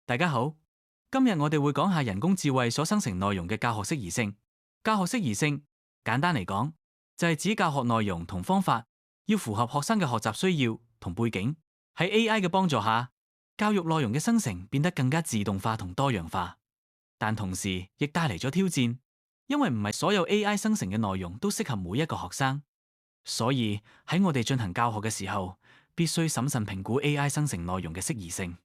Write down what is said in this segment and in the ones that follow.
大家好，今日我哋會講下人工智慧所生成內容嘅教學適宜性。教學適宜性，簡單嚟講，就係指教學內容同方法要符合學生嘅學習需要同背景。喺 AI 嘅幫助下，教育內容嘅生成變得更加自動化同多樣化，但同時亦帶嚟咗挑戰，因為唔係所有 AI 生成嘅內容都適合每一個學生，所以喺我哋進行教學嘅時候，必須審慎評估 AI 生成內容嘅適宜性。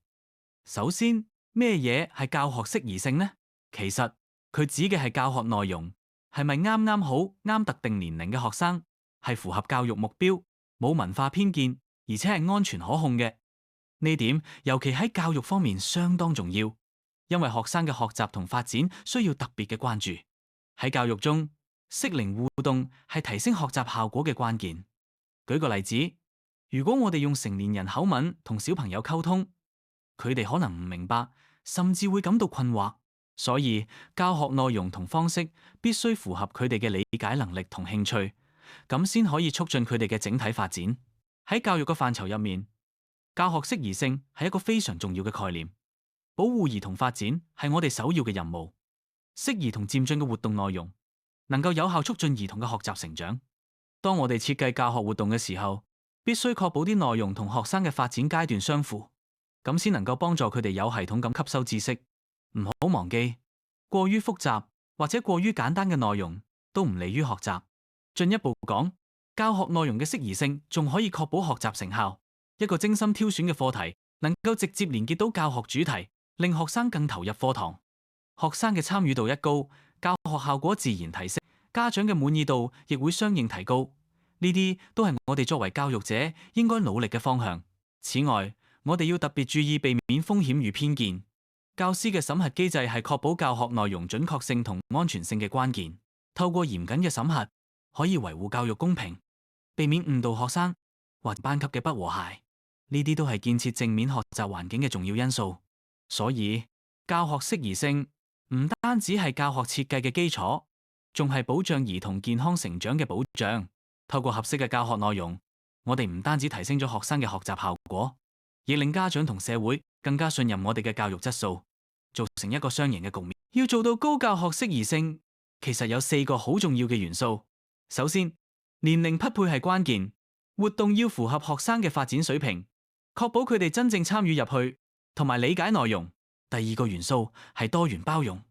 首先，咩嘢係教學適宜性呢？其實佢指嘅係教學內容係咪啱啱好啱特定年齡嘅學生，係符合教育目標，冇文化偏見，而且係安全可控嘅。呢點尤其喺教育方面相當重要，因為學生嘅學習同發展需要特別嘅關注。喺教育中，適齡互動係提升學習效果嘅關鍵。舉個例子，如果我哋用成年人口吻同小朋友溝通，佢哋可能唔明白，甚至會感到困惑，所以教學內容同方式必須符合佢哋嘅理解能力同興趣，咁先可以促進佢哋嘅整體發展。喺教育嘅範疇入面，教學適宜性係一個非常重要嘅概念。保護兒童發展係我哋首要嘅任務。適宜同漸進嘅活動內容，能夠有效促進兒童嘅學習成長。當我哋設計教學活動嘅時候，必須確保啲內容同學生嘅發展階段相符。咁先能夠幫助佢哋有系統咁吸收知識。唔好忘記，過於複雜或者過於簡單嘅內容都唔利於學習。進一步講，教學內容嘅適宜性仲可以確保學習成效。一個精心挑選嘅課題，能夠直接連結到教學主題，令學生更投入課堂。學生嘅參與度一高，教學效果自然提升，家長嘅滿意度亦會相應提高。呢啲都係我哋作為教育者應該努力嘅方向。此外，我哋要特別注意避免風險與偏見。教師嘅審核機制係確保教學內容準確性同安全性嘅關鍵。透過嚴謹嘅審核，可以維護教育公平，避免誤導學生或班級嘅不和諧。呢啲都係建設正面學習環境嘅重要因素。所以，教學適宜性唔單止係教學設計嘅基礎，仲係保障兒童健康成長嘅保障。透過合適嘅教學內容，我哋唔單止提升咗學生嘅學習效果，亦令家長同社會更加信任我哋嘅教育質素，造成一個雙贏嘅局面。要做到高教學適宜性，其實有4個好重要嘅元素。首先，年齡匹配係關鍵，活動要符合學生嘅發展水平，確保佢哋真正參與入去同埋理解內容。第二個元素係多元包容，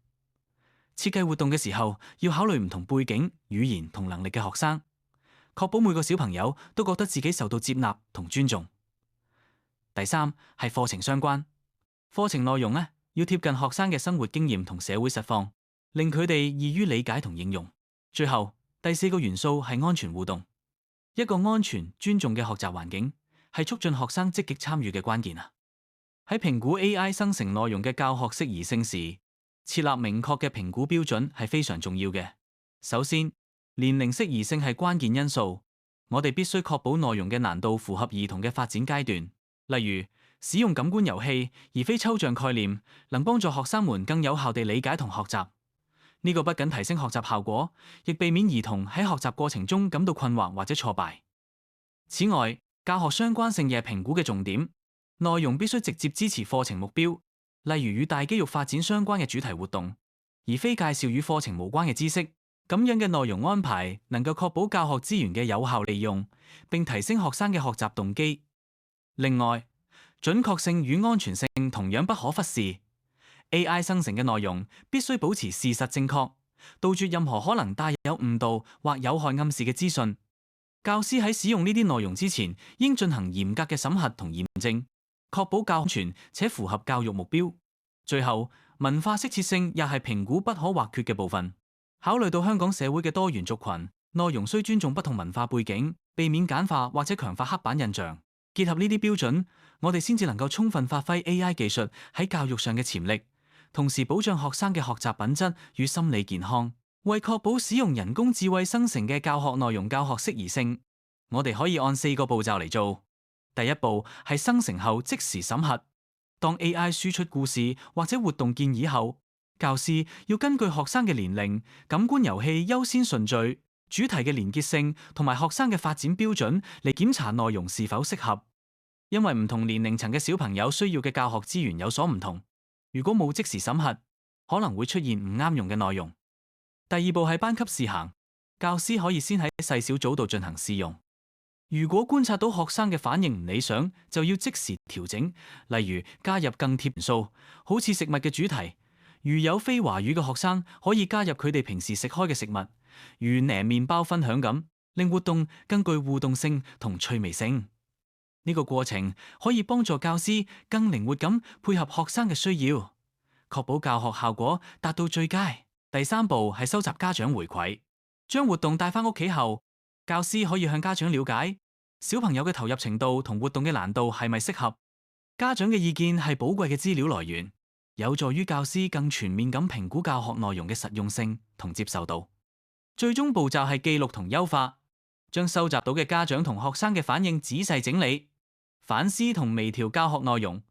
設計活動嘅時候要考慮唔同背景、語言同能力嘅學生，確保每個小朋友都覺得自己受到接納同尊重。第三係課程相關，課程內容要貼近學生嘅生活經驗同社會實況，令佢哋易於理解同應用。最後第4個元素係安全互動，一個安全尊重嘅學習環境係促進學生積極參與嘅關鍵啊！喺評估 AI 生成內容嘅教學適宜性時，設立明確嘅評估標準係非常重要嘅。首先，年齡適宜性係關鍵因素，我哋必須確保內容嘅難度符合兒童嘅發展階段。例如，使用感官遊戲而非抽象概念，能幫助學生們更有效地理解同學習。呢個不僅提升學習效果，亦避免兒童喺學習過程中感到困惑或者挫敗。此外，教學相關性亦係評估嘅重點。內容必須直接支持課程目標，例如與大肌肉發展相關嘅主題活動，而非介紹與課程無關嘅知識。咁樣嘅內容安排能夠確保教學資源嘅有效利用，並提升學生嘅學習動機。另外，準確性與安全性同樣不可忽視。AI 生成嘅內容必須保持事實正確，杜絕任何可能帶有誤導或有害暗示嘅資訊。教師喺使用呢啲內容之前，應進行嚴格嘅審核同驗證，確保教學安全且符合教育目標。最後，文化適切性又係評估不可或缺嘅部分。考慮到香港社會嘅多元族群，內容需尊重不同文化背景，避免簡化或者強化刻板印象。結合呢啲標準，我哋先至能夠充分發揮 AI 技術喺教育上嘅潛力，同時保障學生嘅學習品質與心理健康。為確保使用人工智慧生成嘅教學內容教學適宜性，我哋可以按4個步驟嚟做。第一步係生成後即時審核。當 AI 輸出故事或者活動建議後，教師要根據學生嘅年齡、感官遊戲優先順序、主題嘅連結性同埋學生嘅發展標準嚟檢查內容是否適合。因為唔同年齡層嘅小朋友需要嘅教學資源有所唔同，如果冇即時審核，可能會出現唔啱用嘅內容。第二步係班級試行，教師可以先喺細小組度進行試用。如果觀察到學生嘅反應唔理想，就要即時調整，例如加入更貼元素，好似食物嘅主題。如有非華語嘅學生，可以加入佢哋平時食開嘅食物，如捏麵包分享咁，令活動更具互動性同趣味性。呢個過程可以幫助教師更靈活咁配合學生嘅需要，確保教學效果達到最佳。第三步係收集家長回饋，將活動帶返屋企後，教師可以向家長了解小朋友嘅投入程度同活動嘅難度係咪適合。家長嘅意見係寶貴嘅資料來源，有助於教師更全面咁評估教學內容嘅實用性同接受度。最終步驟係記錄同優化，將收集到嘅家長同學生嘅反應仔細整理、反思同微調教學內容，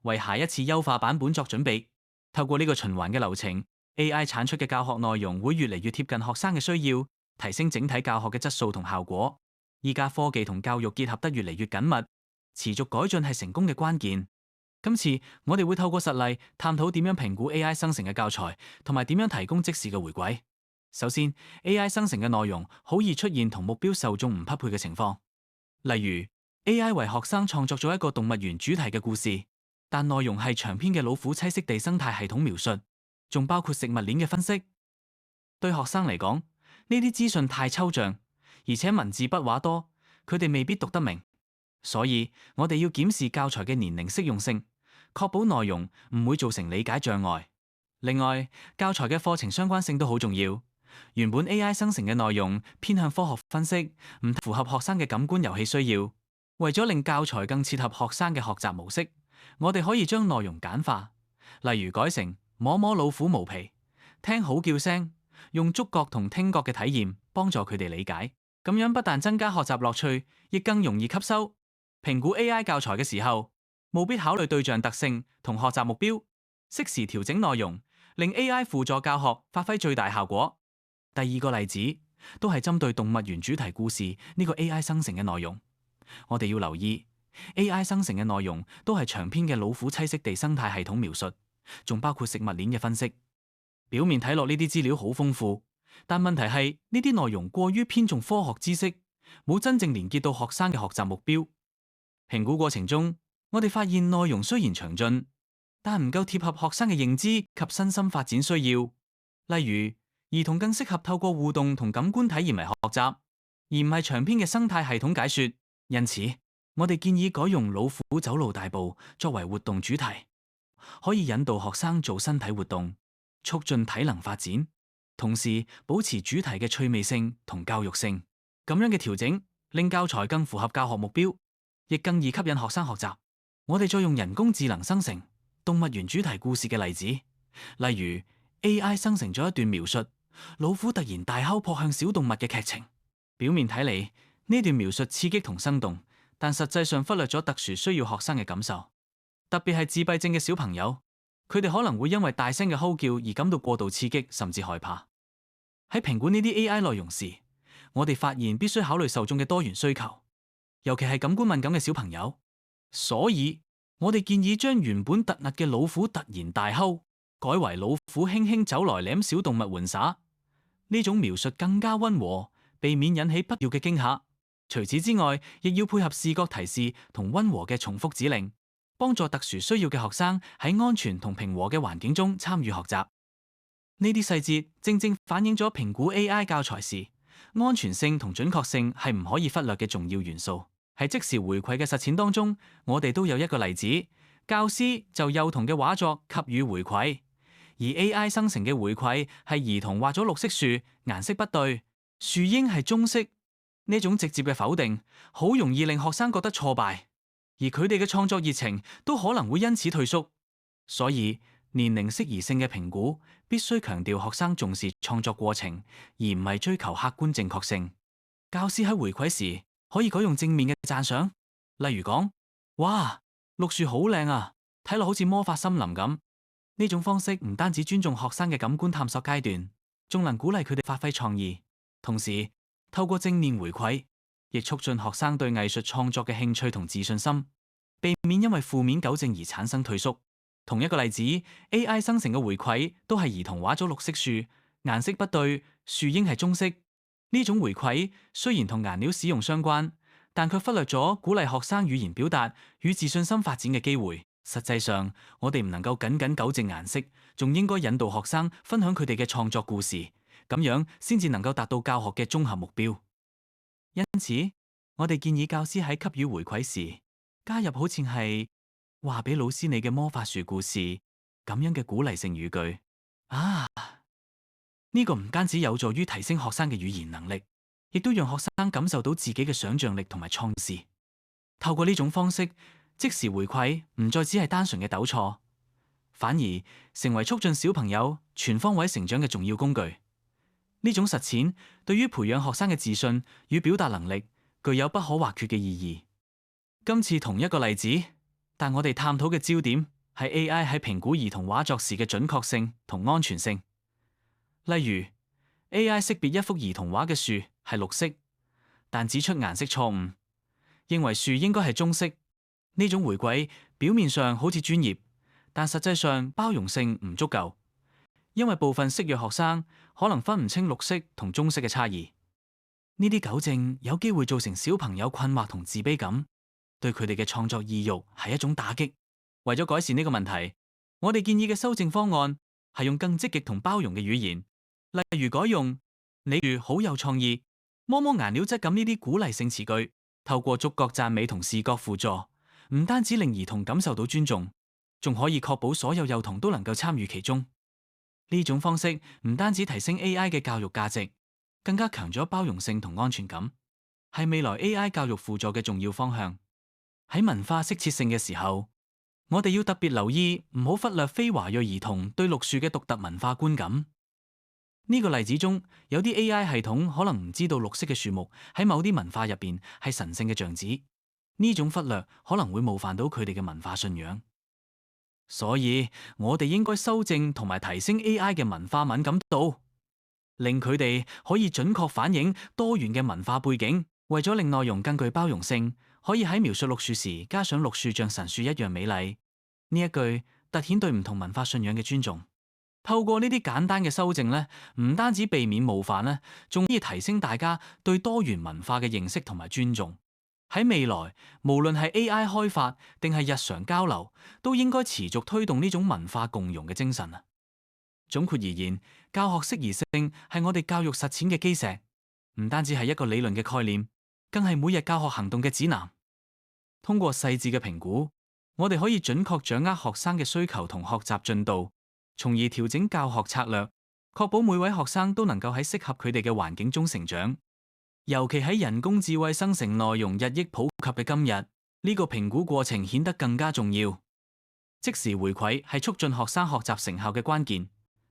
為下一次優化版本作準備。透過呢個循環嘅流程， AI 產出嘅教學內容會越嚟越貼近學生嘅需要，提升整體教學嘅質素同效果。依家科技同教育結合得越嚟越緊密，持續改進係成功嘅關鍵。今次我哋會透過實例探討點樣評估 AI 生成嘅教材，同埋點樣提供即時嘅回饋。首先， AI 生成嘅內容好易出現同目標受眾唔匹配嘅情況，例如 AI 為學生創作咗一個動物園主題嘅故事，但內容係長篇嘅老虎棲息地生態系統描述，仲包括食物鏈嘅分析。對學生嚟講，呢啲資訊太抽象，而且文字筆畫多，佢哋未必讀得明。所以我哋要檢視教材嘅年齡適用性，確保內容唔會造成理解障礙。另外，教材嘅課程相關性都好重要。原本 AI 生成嘅內容偏向科學分析，唔符合學生嘅感官遊戲需要。為咗令教材更切合學生嘅學習模式，我哋可以將內容簡化，例如改成摸摸老虎毛皮、聽好叫聲，用觸覺同聽覺嘅體驗幫助佢哋理解。咁樣不但增加學習樂趣，亦更容易吸收。評估 AI 教材嘅時候，務必考慮對象特性同學習目標，適時調整內容，令 AI 輔助教學發揮最大效果。第二個例子都係針對動物園主題故事呢個 AI 生成嘅內容。我哋要留意 AI 生成嘅內容都係長篇嘅老虎棲息地生態系統描述，仲包括食物鏈嘅分析。表面睇落呢啲資料好豐富，但問題係呢啲內容過於偏重科學知識，冇真正連結到學生嘅學習目標。評估過程中，我哋發現內容雖然詳盡，但唔夠貼合學生嘅認知及身心發展需要。例如，兒童更適合透過互動同感官體驗嚟學習，而唔係長篇嘅生態系統解說。因此，我哋建議改用老虎走路大步作為活動主題，可以引導學生做身體活動，促進體能發展，同時保持主題嘅趣味性同教育性。咁樣嘅調整令教材更符合教學目標，亦更易吸引學生學習。我哋再用人工智能生成動物園主題故事嘅例子，例如 AI 生成咗一段描述老虎突然大吼撲向小動物嘅劇情。表面睇嚟，呢段描述刺激同生動，但實際上忽略咗特殊需要學生嘅感受，特別係自閉症嘅小朋友，佢哋可能會因為大聲嘅吼叫而感到過度刺激，甚至害怕。喺評估呢啲 AI 內容時，我哋發現必須考慮受眾嘅多元需求，尤其係感官敏感嘅小朋友。所以，我哋建議將原本突兀嘅老虎突然大吼，改為老虎輕輕走來舐小動物玩耍。呢種描述更加溫和，避免引起不要嘅驚嚇。除此之外，亦要配合視覺提示同溫和嘅重複指令，幫助特殊需要嘅學生喺安全同平和嘅環境中參與學習。呢啲細節正正反映咗評估 AI 教材時，安全性同準確性係唔可以忽略嘅重要元素。喺即時回饋嘅實踐當中，我哋都有一個例子，教師就幼童嘅畫作給予回饋，而 AI 生成嘅回饋係兒童畫咗綠色樹，顏色不對，樹蔭係棕色。呢種直接嘅否定，好容易令學生覺得挫敗，而佢哋嘅創作熱情都可能會因此退縮。所以，年齡適宜性嘅評估必須強調學生重視創作過程，而唔係追求客觀正確性。教師喺回饋時可以改用正面嘅讚賞，例如講：哇，綠樹好靚啊，睇落好似魔法森林咁。呢種方式唔單止尊重學生嘅感官探索階段，仲能鼓勵佢哋發揮創意，同時透過正面回饋，亦促進學生對藝術創作嘅興趣同自信心，避免因為負面糾正而產生退縮。同一個例子，AI 生成嘅回饋都係兒童畫咗綠色樹，顏色不對，樹應係棕色。呢種回饋雖然同顏料使用相關，但卻忽略咗鼓勵學生語言表達與自信心發展嘅機會。實際上，我哋唔能夠僅糾正顏色，仲應該引導學生分享佢哋嘅創作故事，咁樣先至能夠達到教學嘅綜合目標。因此，我哋建議教師喺給予回饋時，加入好似係話俾老師你嘅魔法樹故事咁樣嘅鼓勵性語句。呢個唔單止有助於提升學生嘅語言能力，亦都讓學生感受到自己嘅想像力同埋創意。透過呢種方式，即時回饋唔再只係單純嘅糾錯，反而成為促進小朋友全方位成長嘅重要工具。呢種實踐對於培養學生嘅自信與表達能力具有不可或缺嘅意義。今次同一個例子，但我哋探討嘅焦點係 AI 喺評估兒童畫作時嘅準確性同安全性。例如 AI 識別一幅兒童畫嘅樹係綠色，但指出顏色錯誤，認為樹應該係棕色。呢種回饋表面上好似專業，但實際上包容性唔足夠，因為部分識弱學生可能分唔清綠色同棕色嘅差異。呢啲糾正有機會造成小朋友困惑同自卑感，對佢哋嘅創作意欲係一種打擊。為咗改善呢個問題，我哋建議嘅修正方案係用更積極同包容嘅語言，例如改用你樹好有創意、摸摸顏料質感呢啲鼓勵性詞句，透過觸覺讚美同視覺輔助，唔單止令兒童感受到尊重，仲可以確保所有幼童都能夠參與其中。呢種方式唔單止提升 AI 嘅教育價值，更加強咗包容性同安全感，係未來 AI 教育輔助嘅重要方向。喺文化適切性嘅時候，我哋要特別留意，唔好忽略非華裔兒童對綠樹嘅獨特文化觀感。呢個例子中，有啲 AI 系統可能唔知道綠色嘅樹木喺某啲文化入邊係神聖嘅象徵，呢種忽略可能會冒犯到佢哋嘅文化信仰。所以我哋應該修正同埋提升 AI 嘅文化敏感度，令佢哋可以準確反映多元嘅文化背景。為咗令內容更具包容性，可以喺描述綠樹時加上綠樹像神樹一樣美麗。呢一句凸顯對唔同文化信仰嘅尊重。透過呢啲簡單嘅修正呢，唔單止避免冒犯呢，仲可以提升大家對多元文化嘅認識同埋尊重。喺未來，無論係 AI 開發定係日常交流，都應該持續推動呢種文化共融嘅精神啊。總括而言，教學適宜性係我哋教育實踐嘅基石，唔單止係一個理論嘅概念，更係每日教學行動嘅指南。通過細緻嘅評估，我哋可以準確掌握學生嘅需求同學習進度，從而調整教學策略，確保每位學生都能夠喺適合佢哋嘅環境中成長。尤其喺人工智慧生成內容日益普及嘅今日，呢個評估過程顯得更加重要。即時回饋係促進學生學習成效嘅關鍵，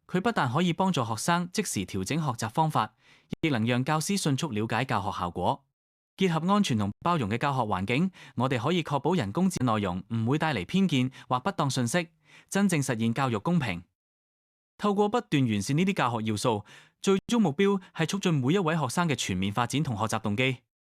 佢不但可以幫助學生即時調整學習方法，亦能讓教師迅速了解教學效果。結合安全同包容嘅教學環境，我哋可以確保人工智能內容唔會帶嚟偏見或不當信息，真正實現教育公平。透過不斷完善呢啲教學要素，最終目標係促進每一位學生嘅全面發展同學習動機。